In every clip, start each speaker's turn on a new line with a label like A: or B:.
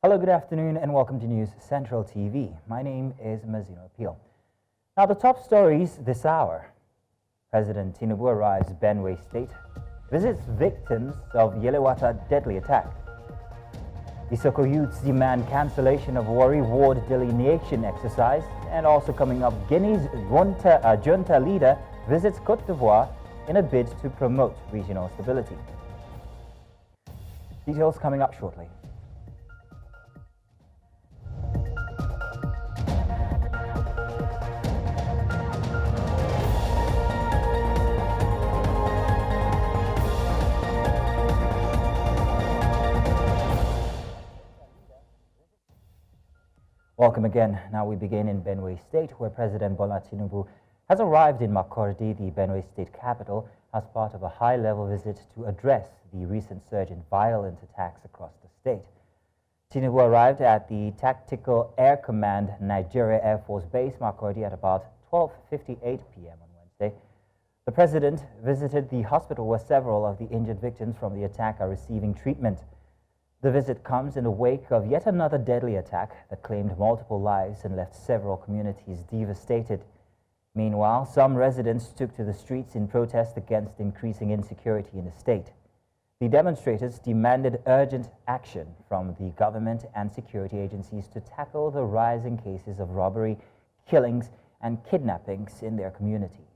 A: Hello, good afternoon, and welcome to News Central TV. My name is Mazino Appeal. Now, the top stories this hour. President Tinubu arrives Benue State, visits victims of Yelewata deadly attack. Isoko youths demand cancellation of Warri Ward delineation exercise, and also coming up, Guinea's junta leader visits Côte d'Ivoire in a bid to promote regional stability. Details coming up shortly. Welcome again. Now we begin in Benue State, where President Bola Tinubu has arrived in Makurdi, the Benue State capital, as part of a high-level visit to address the recent surge in violent attacks across the state. Tinubu arrived at the Tactical Air Command Nigeria Air Force Base, Makurdi, at about 12:58 p.m. on Wednesday. The president visited the hospital where several of the injured victims from the attack are receiving treatment. The visit comes in the wake of yet another deadly attack that claimed multiple lives and left several communities devastated. Meanwhile, some residents took to the streets in protest against increasing insecurity in the state. The demonstrators demanded urgent action from the government and security agencies to tackle the rising cases of robbery, killings, and kidnappings in their communities.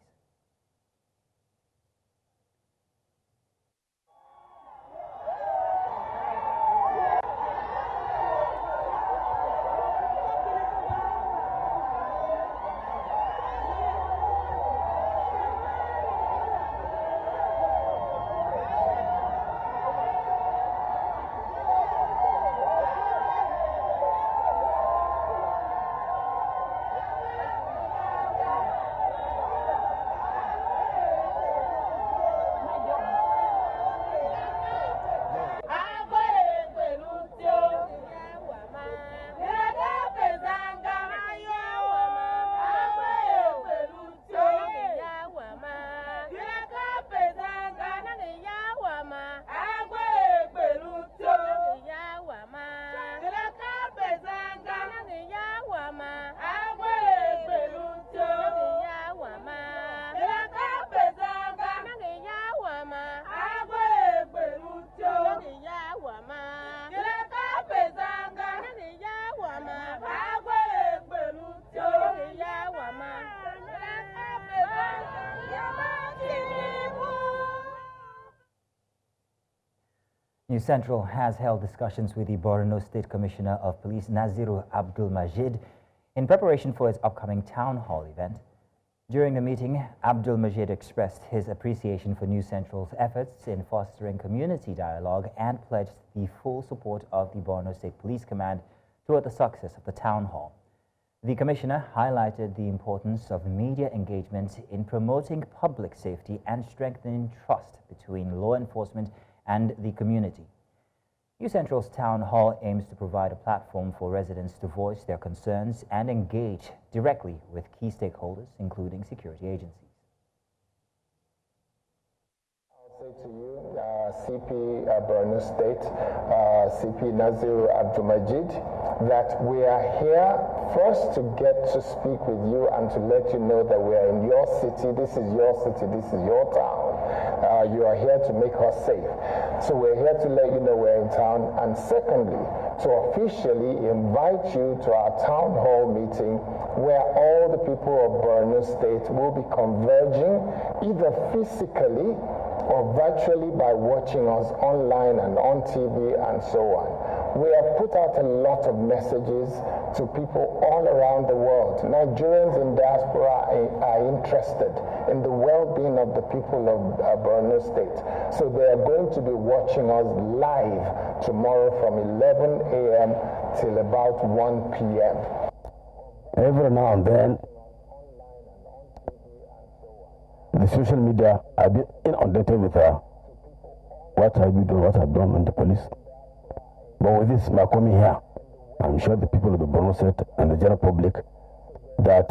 A: News Central has held discussions with the Benue State Commissioner of Police, Naziru Abdul Majid, in preparation for its upcoming town hall event. During the meeting, Abdul Majid expressed his appreciation for News Central's efforts in fostering community dialogue and pledged the full support of the Benue State Police Command toward the success of the town hall. The Commissioner highlighted the importance of media engagement in promoting public safety and strengthening trust between law enforcement and the community. News Central's Town Hall aims to provide a platform for residents to voice their concerns and engage directly with key stakeholders, including security agencies.
B: I'll say to you, CP Benue State, CP Naziru Abdul Majid, that we are here first to get to speak with you and to let you know that we are in your city. This is your city, this is your town. You are here to make us safe. So we're here to let you know we're in town. And secondly, to officially invite you to our town hall meeting where all the people of Benue State will be converging either physically or virtually by watching us online and on TV and so on. We have put out a lot of messages to people all around the world. Nigerians in diaspora are interested in the well-being of the people of Benue State. So they are going to be watching us live tomorrow from 11 a.m. till about 1 p.m.
C: Every now and then, the social media have been inundated with what have you done, what I've done on the police. But with this, my coming here, I'm sure the people of the Benue State and the general public that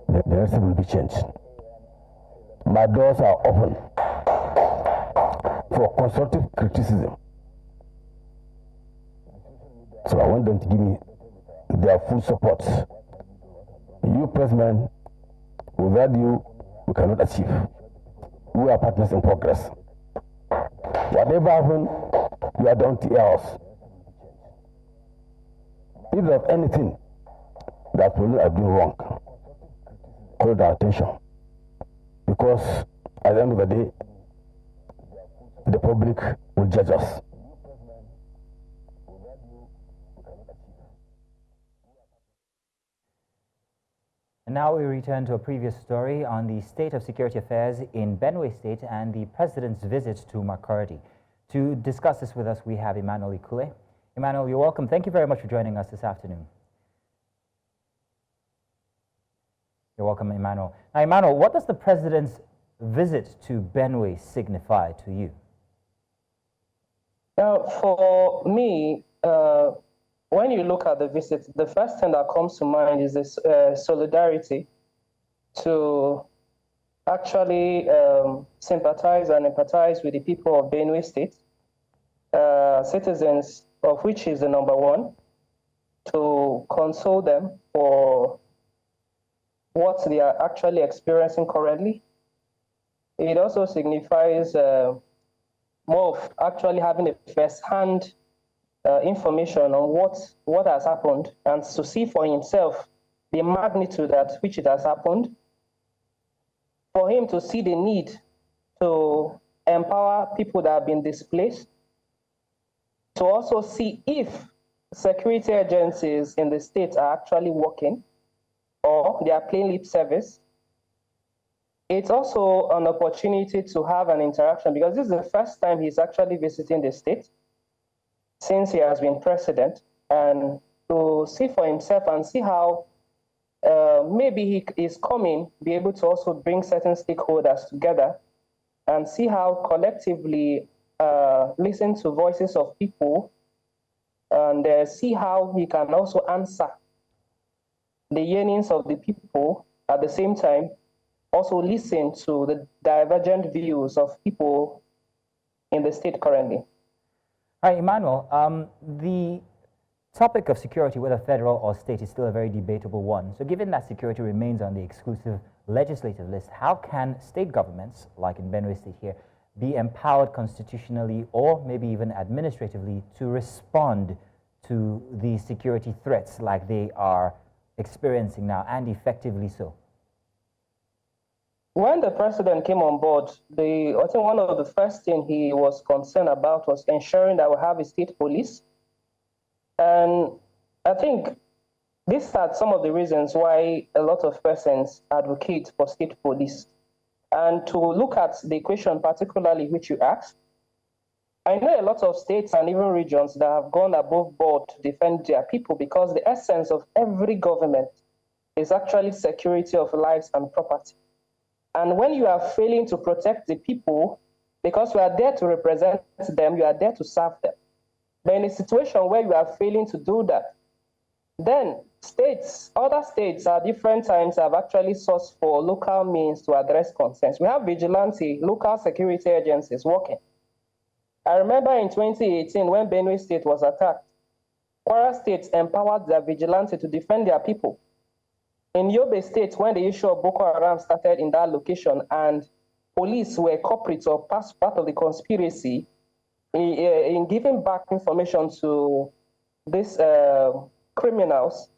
C: the rest will be changed. My doors are open for constructive criticism. So I want them to give me their full support. You pressmen, without you, we cannot achieve. We are partners in progress. Whatever happens, we are down to ours. If there's anything that police are doing wrong, call their attention. Because at the end of the day, the public will judge us.
A: And now we return to a previous story on the state of security affairs in Benue State and the president's visit to Makurdi. To discuss this with us, we have Emmanuel Ikule. Emmanuel, you're welcome. Thank you very much for joining us this afternoon. You're welcome, Emmanuel. Now, Emmanuel, what does the president's visit to Benue signify to you?
D: Now, for me, when you look at the visit, the first thing that comes to mind is this solidarity to actually sympathize and empathize with the people of Benue State, citizens of which is the number one, to console them for what they are actually experiencing currently. It also signifies more of actually having a first-hand information on what has happened and to see for himself the magnitude at which it has happened, for him to see the need to empower people that have been displaced, to also see if security agencies in the state are actually working or they are playing lip service. It's also an opportunity to have an interaction because this is the first time he's actually visiting the state since he has been president, and to see for himself and see how maybe he is coming, be able to also bring certain stakeholders together and see how collectively listen to voices of people and see how he can also answer the yearnings of the people at the same time, also listen to the divergent views of people in the state currently.
A: Hi, Emmanuel. The topic of security, whether federal or state, is still a very debatable one. So given that security remains on the exclusive legislative list, how can state governments, like in Benue State here, be empowered constitutionally or maybe even administratively to respond to the security threats like they are experiencing now, and effectively so?
D: When the president came on board, I think one of the first things he was concerned about was ensuring that we have a state police. And I think these are some of the reasons why a lot of persons advocate for state police. And to look at the question particularly which you asked, I know a lot of states and even regions that have gone above board to defend their people because the essence of every government is actually security of lives and property. And when you are failing to protect the people, because you are there to represent them, you are there to serve them. But in a situation where you are failing to do that, then other states at different times have actually sought for local means to address concerns. We have vigilante, local security agencies working. I remember in 2018 when Benue State was attacked, Kwara State empowered their vigilante to defend their people. In Yobe State, when the issue of Boko Haram started in that location and police were culprits or part of the conspiracy in giving back information to these criminals,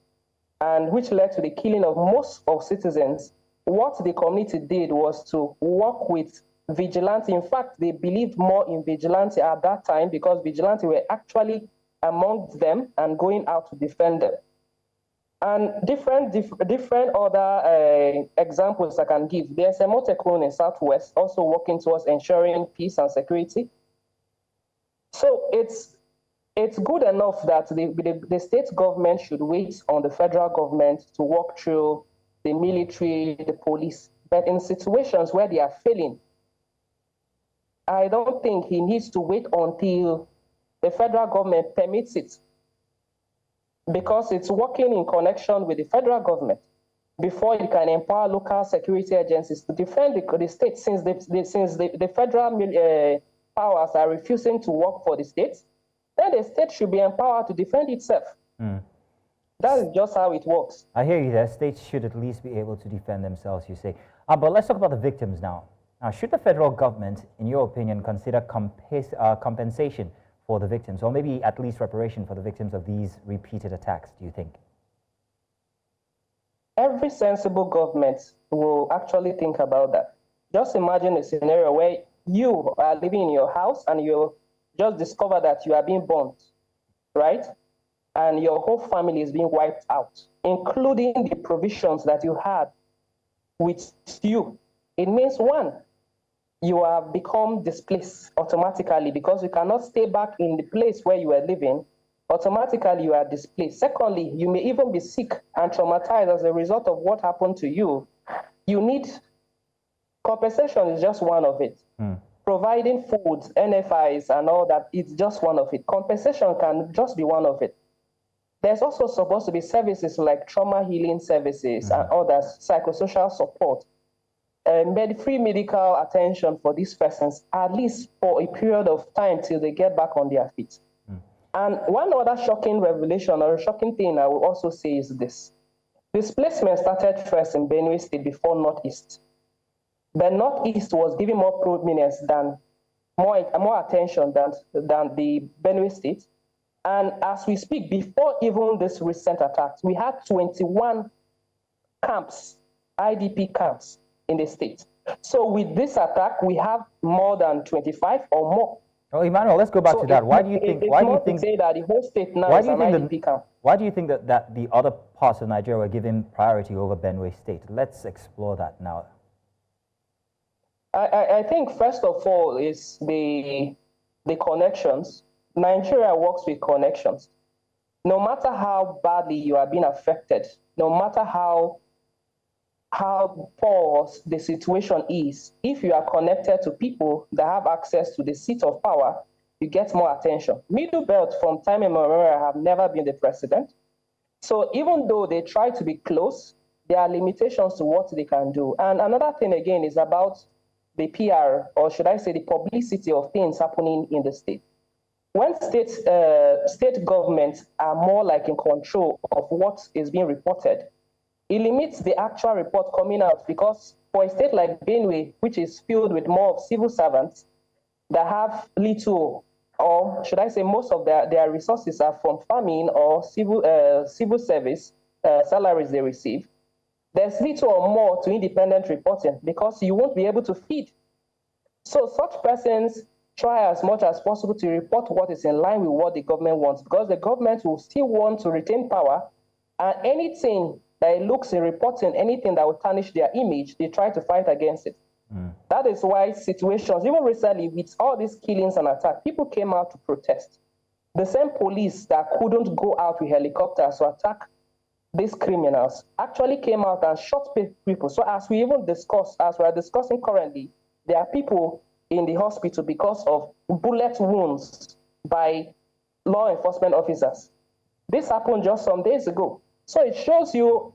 D: and which led to the killing of most of citizens, what the community did was to work with vigilante. In fact, they believed more in vigilante at that time because vigilante were actually among them and going out to defend them. And different other examples I can give. There's a Motekun in Southwest also working towards ensuring peace and security. So it's good enough that the state government should wait on the federal government to work through the military, the police. But in situations where they are failing, I don't think he needs to wait until the federal government permits it, because it's working in connection with the federal government before you can empower local security agencies to defend the state, since the federal powers are refusing to work for the states. then the state should be empowered to defend itself. That is just how it works.
A: I hear you there. States should at least be able to defend themselves, you say. But let's talk about the victims now. Now, should the federal government, in your opinion, consider compensation for the victims, or maybe at least reparation for the victims of these repeated attacks, do you think?
D: Every sensible government will actually think about that. Just imagine a scenario where you are living in your house and you just discover that you are being burnt, right? And your whole family is being wiped out, including the provisions that you had with you. It means, one, you have become displaced automatically because you cannot stay back in the place where you are living. Automatically, you are displaced. Secondly, you may even be sick and traumatized as a result of what happened to you. You need compensation is just one of it. Providing food, NFIs, and all that, it's just one of it. Compensation can just be one of it. There's also supposed to be services like trauma healing services and others, psychosocial support, free medical attention for these persons, at least for a period of time till they get back on their feet. And one other shocking revelation or shocking thing I will also say is this. Displacement started first in Benue State before Northeast. The Northeast was given more prominence than, more attention than the Benue State. And as we speak, before even this recent attacks, we had 21 camps, IDP camps in the state. So with this attack, we have more than 25 or more.
A: Well, Emmanuel, let's go back to that. Why do you think? Why do you think?
D: Say that the whole state now is an IDP camp.
A: Why do you think that the other parts of Nigeria were given priority over Benue State? Let's explore that now.
D: I think first of all is the connections. Nigeria works with connections. No matter how badly you are being affected, no matter how poor the situation is, if you are connected to people that have access to the seat of power, you get more attention. Middle Belt, from time immemorial, have never been the president. So even though they try to be close, there are limitations to what they can do. And another thing, again, is about the PR, or should I say the publicity of things happening in the state. When state governments are more like in control of what is being reported, it limits the actual report coming out, because for a state like Benue, which is filled with more of civil servants that have little, or should I say most of their resources are from farming or civil service salaries they receive, there's little or more to independent reporting because you won't be able to feed. So such persons try as much as possible to report what is in line with what the government wants, because the government will still want to retain power, and anything that looks in reporting, anything that will tarnish their image, they try to fight against it. That is why situations, even recently with all these killings and attacks, people came out to protest. The same police that couldn't go out with helicopters to attack these criminals actually came out and shot people. So as we even discuss, as we are discussing currently, there are people in the hospital because of bullet wounds by law enforcement officers. This happened just some days ago. So it shows you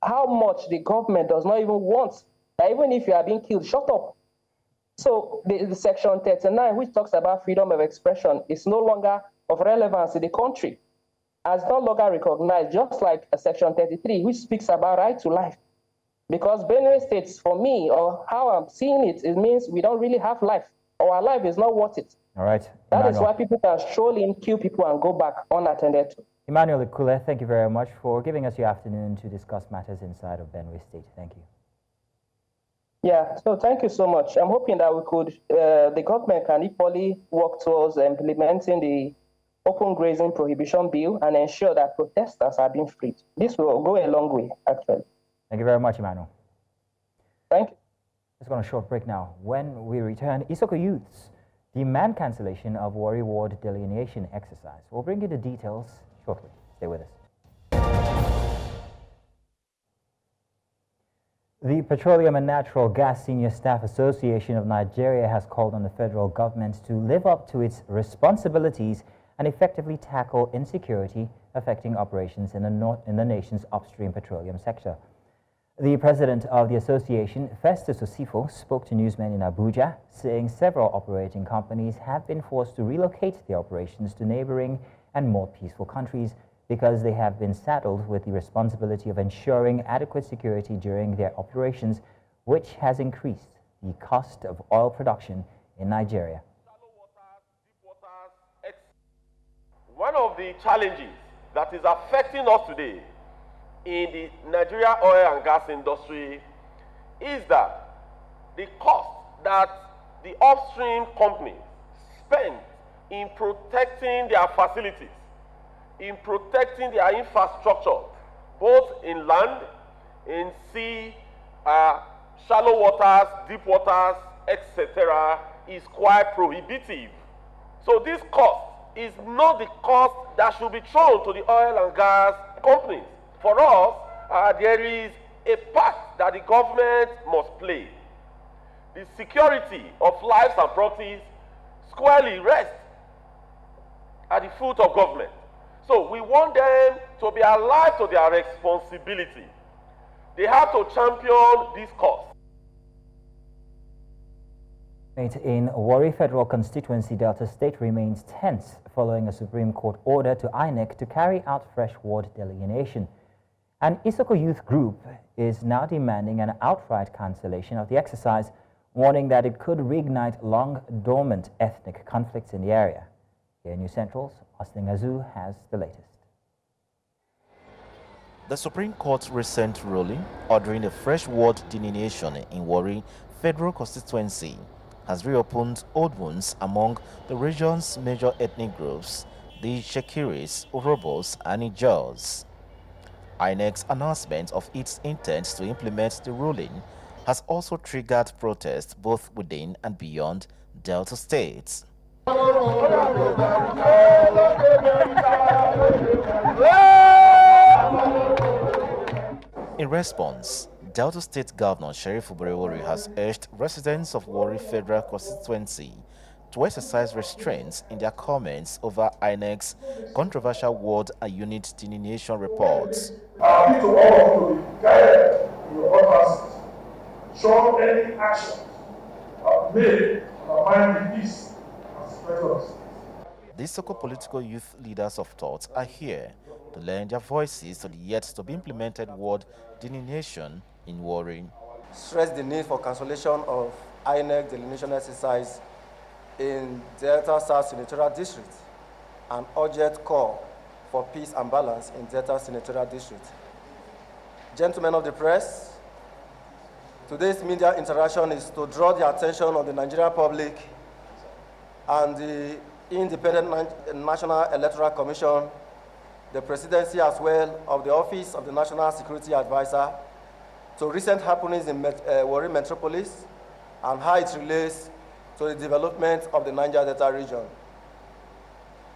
D: how much the government does not even want that even if you are being killed, shut up. So the Section 39, which talks about freedom of expression, is no longer of relevance in the country, as no longer recognized, just like Section 33, which speaks about right to life. Because Benue State, for me, or how I'm seeing it, it means we don't really have life, or our life is not worth it.
A: All right.
D: That is why people can stroll in, kill people, and go back unattended to.
A: Emmanuel Ikule, thank you very much for giving us your afternoon to discuss matters inside of Benue State. Thank you.
D: Yeah, so thank you so much. I'm hoping that we could, the government can equally work towards implementing the open grazing prohibition bill and ensure that protesters are being freed. This will go a long way, actually.
A: Thank you very much, Emmanuel.
D: Thank you.
A: Let's go on a short break now. When we return, Isoko youths demand cancellation of Warri Ward delineation exercise. We'll bring you the details shortly. Stay with us. The Petroleum and Natural Gas Senior Staff Association of Nigeria has called on the federal government to live up to its responsibilities and effectively tackle insecurity affecting operations in the nation's upstream petroleum sector. The president of the association, Festus Osifo, spoke to newsmen in Abuja, saying several operating companies have been forced to relocate their operations to neighboring and more peaceful countries because they have been saddled with the responsibility of ensuring adequate security during their operations, which has increased the cost of oil production in Nigeria.
E: One of the challenges that is affecting us today in the Nigeria oil and gas industry is that the cost that the upstream companies spend in protecting their facilities, in protecting their infrastructure, both in land, in sea, shallow waters, deep waters, etc., is quite prohibitive. So this cost is not the cost that should be thrown to the oil and gas companies. For us, there is a part that the government must play. The security of lives and properties squarely rests at the foot of government. So we want them to be alive to their responsibility. They have to champion this cause.
A: In Warri Federal Constituency, Delta State remains tense following a Supreme Court order to INEC to carry out fresh ward delineation. An Isoko youth group is now demanding an outright cancellation of the exercise, warning that it could reignite long-dormant ethnic conflicts in the area. Here in News Central's Austin Azu has the latest.
F: The Supreme Court's recent ruling ordering a fresh ward delineation in Warri Federal Constituency has reopened old wounds among the region's major ethnic groups, the Shekiris, Urhobos, and Ijos. INEC's announcement of its intent to implement the ruling has also triggered protests both within and beyond Delta State. In response, Delta State Governor Sheriff Warri has urged residents of Warri Federal Constituency to exercise restraints in their comments over INEC's controversial ward and unit delineation reports.
G: I appeal to all to be guided in your utterances, show any action made to undermine the peace and security of the state.
F: The Isoko political youth leaders of thought are here to lend their voices to the yet-to-be-implemented ward delineation in Warri.
H: Stress the need for cancellation of INEC delineation exercise in Delta South Senatorial District and urgent call for peace and balance in Delta Senatorial District. Gentlemen of the press, today's media interaction is to draw the attention of the Nigerian public and the Independent National Electoral Commission, the presidency as well of the Office of the National Security Advisor, to recent happenings in Warri Metropolis and how it relates to the development of the Niger Delta region.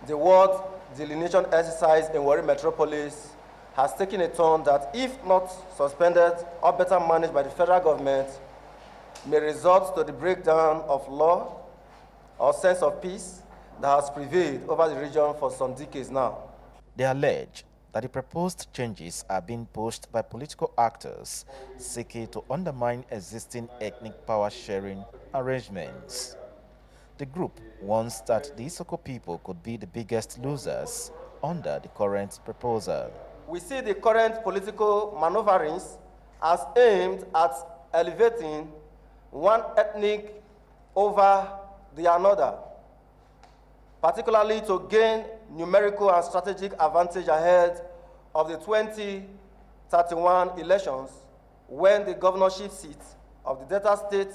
H: The ward delineation exercise in Warri Metropolis has taken a turn that, if not suspended or better managed by the federal government, may result to the breakdown of law or sense of peace that has prevailed over the region for some decades now.
F: They allege that the proposed changes are being pushed by political actors seeking to undermine existing ethnic power-sharing arrangements. The group warns that the Isoko people could be the biggest losers under the current proposal.
H: We see the current political maneuverings as aimed at elevating one ethnic over the another, particularly to gain numerical and strategic advantage ahead of the 2031 elections, when the governorship seat of the Delta State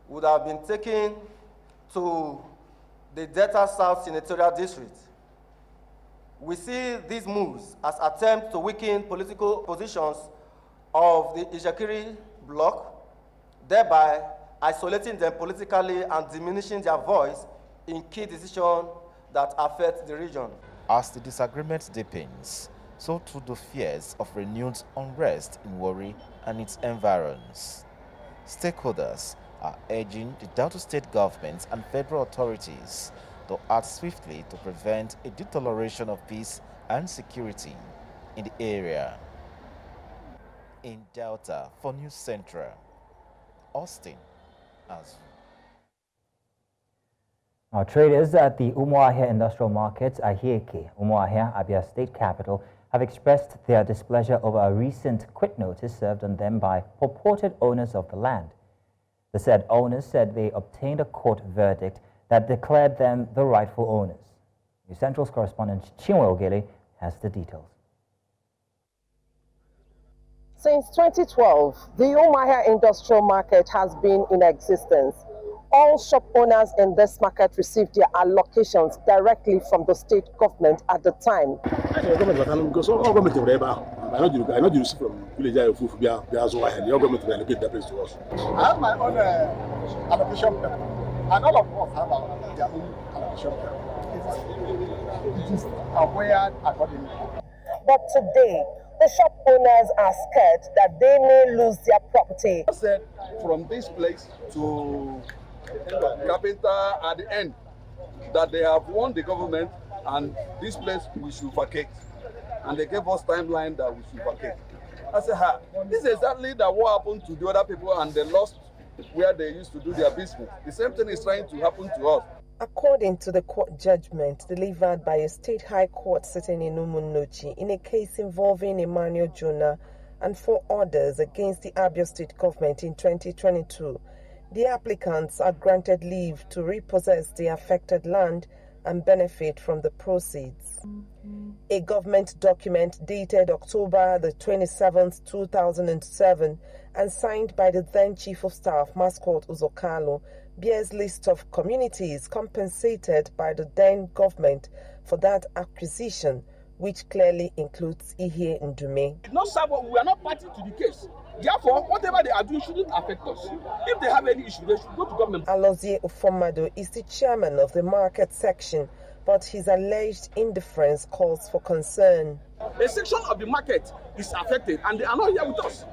H: would have been taken to the Delta South Senatorial District. We see these moves as attempts to weaken political positions of the Ishakiri bloc, thereby isolating them politically and diminishing their voice in key decisions that affect the region.
F: As the disagreement deepens, so too do fears of renewed unrest in Warri and its environs. Stakeholders are urging the Delta State government and federal authorities to act swiftly to prevent a deterioration of peace and security in the area. In Delta, for News Central, Austin, Azu.
A: Now, traders at the Umuahia Industrial Market, Ahieke, Umuahia, Abia State capital, have expressed their displeasure over a recent quit notice served on them by purported owners of the land. The said owners said they obtained a court verdict that declared them the rightful owners. News Central's correspondent Chinwe Ogele has the details.
I: Since 2012, the Umuahia Industrial Market has been in existence. All shop owners in this market received their allocations directly from the state government at the time.
C: Because all government I know you see from village of the government will allocate that place to us.
J: I have my own allocation paper, and all of us have their own allocation paper. It is aware accordingly.
I: But today, the shop owners are scared that they may lose their property.
J: I said from this place to Carpenter at the end that they have won the government and this place we should vacate. And they gave us timeline that we should vacate. I said, this is exactly what happened to the other people and they lost where they used to do their business. The same thing is trying to happen to us.
I: According to the court judgment delivered by a state high court sitting in Umunnochi in a case involving Emmanuel Jonah and 4 others against the Abia State government in 2022, the applicants are granted leave to repossess the affected land and benefit from the proceeds. A government document dated October the 27th, 2007 and signed by the then Chief of Staff, Mascot Uzokalo, bears list of communities compensated by the then government for that acquisition, which clearly includes Ihe Ndume.
J: No, sir, we are not party to the case. Therefore, whatever they are doing shouldn't affect us. If they have any issue, they should go to government.
I: Alozie Ufomado is the chairman of the market section, but his alleged indifference calls for concern.
J: A section of the market is affected and they are not here with us.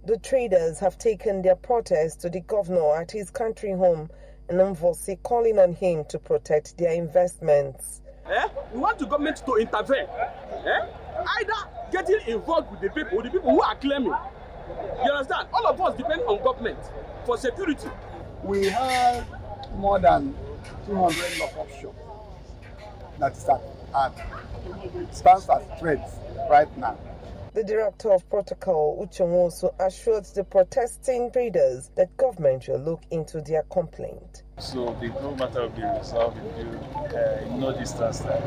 I: The traders have taken their protest to the governor at his country home in Mvosi, calling on him to protect their investments.
J: We want the government to intervene. Either getting involved with the people who are claiming. You understand? All of us depend on government for security.
K: We have more than 200 lock-up shops that stands as threats right now.
I: The director of protocol, Uchomoso, assured the protesting traders that government will look into their complaint.
L: So the whole matter will be resolved in no distance time.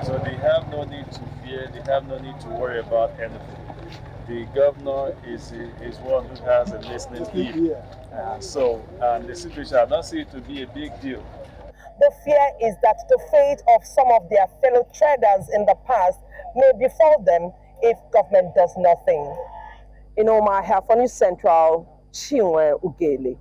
L: So they have no need to fear, they have no need to worry about anything. The governor is one who has a listening ear. And the situation, I don't see it to be a big deal.
I: The fear is that the fate of some of their fellow traders in the past may befall them if government does nothing. In Umuahia, for News Central, Chinwe Ogele.